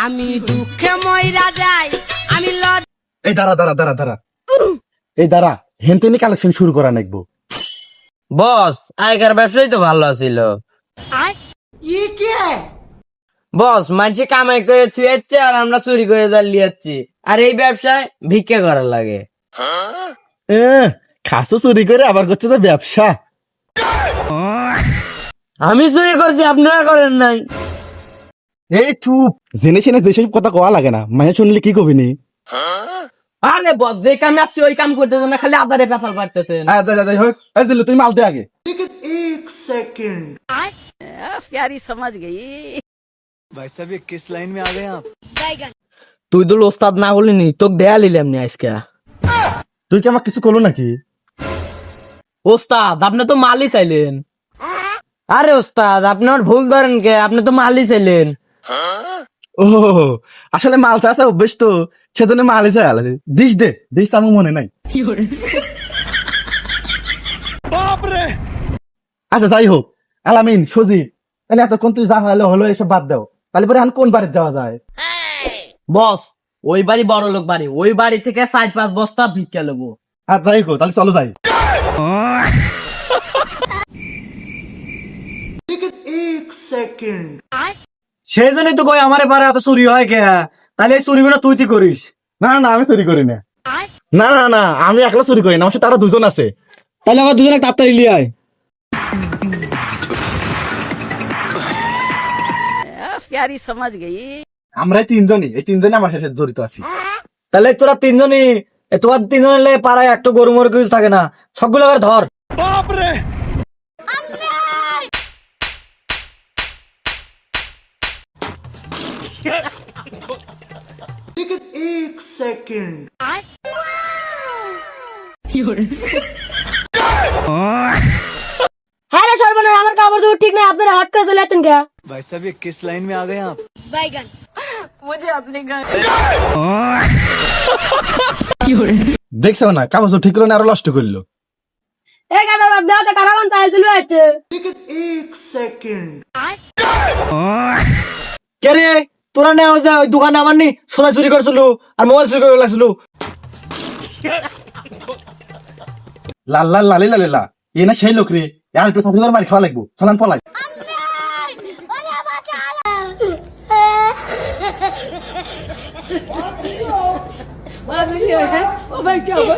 আমি দুঃখে মইরা যাই আমি এই দাঁড়া এই দাঁড়া হেনতেনি কালেকশন শুরু করা নাকবো। বস আগের ব্যবসাই তো ভালো ছিল। বস মাঝে কামাই করে থুয়েছে আর আমরা চুরি করে দাঁড়িয়ে যাচ্ছি, আর এই ব্যবসায় ভিক্ষা করা লাগে। খাসো চুরি করে আবার করছে যে ব্যবসা। আমি চুরি করছি, আপনারা করেন নাই। এই চুপ, জেনে শুনে যেসব কথা কওয়া লাগে না, মানে শুনলে কি কবি নি। আরে বস যে কামে আসছি ওই কাম করতেছে না, খালি আদারে পেশাল পাঠতেছেন। যাই হোক, এই দিল্লু তুই মাল দে আগে। प्यारी समझ गई। भाई साहब ये किस लाइन में आ गए आप? তুই তো ওস্তাদ না হলি নি, তোকে দেয়া লিলাম নি আজকে। তুই কি আমার কিছু করলো নাকি? ওস্তাদ আপনি তো মালই চাইলেন। আরে ওস্তাদ আপনি আমার ভুল ধরেন কে, আপনি তো মালই চাইলেন। ও আসলে মাল চাষা অভ্যেস তো, সেজন্য মাল চাই আলাদা। দিস আমার মনে নাই। আচ্ছা যাই হোক, আলামিন সজীব, তাহলে এতক্ষণ তুই যা হলো এসব বাদ দাও। তাহলে পরে এখন কোন বাড়িতে যাওয়া যায়? বস ওই বাড়ি বড় লোক বাড়ি, ওই বাড়ি থেকে 4-5 বস্তা ভিক্ষা নেবো। আর যাই হোক, তাহলে চলো যাই। সেই জন্যই তো কই আমার পারে এত চুরি হয় কে? তাহলে এই চুরিগুলো তুই কি করিস? না আমি চুরি করি না। না আমি একলা চুরি করি না, আমার সাথে আরো দুজন আছে। তাহলে আমার দুজনে তাড়াতাড়ি লিয়ে আয়। प्यारी समझ गई। আমরা এই তিনজনই আমার সাথে জড়িত আছি। তাহলে তোরা তিনজনই, তোমার তিনজনের লে পাড়ায় একটা গরু মরু কিছু থাকে না, সবগুলো আবার ধর। হ্যাঁ রে সর্বনাশ, আমার কাপড় চোপড় ঠিক নাই, আপনারা হট করে চলে যাচ্ছেন কে? भाई साहब ये किस लाइन में आ गए आप? বাইগান। দেখছো না, কাগজ ঠিক করলো না, আরো নষ্ট করলো। এই গাদা বাপ দাও তো কারাগান চাল তুলে যাচ্ছে। কে রে তোরা নেওয়া যায় ওই দোকানে আমার নি সোনা চুরি করছিল আর মোবাইল চুরি করে লাগছিল। লাল্লা এ না সেই লোক রে, আর একটু সাথে মারি খাওয়া লাগবো, চলান পলাই। ও ভাই কি হবে? ও ভাই কি হবে?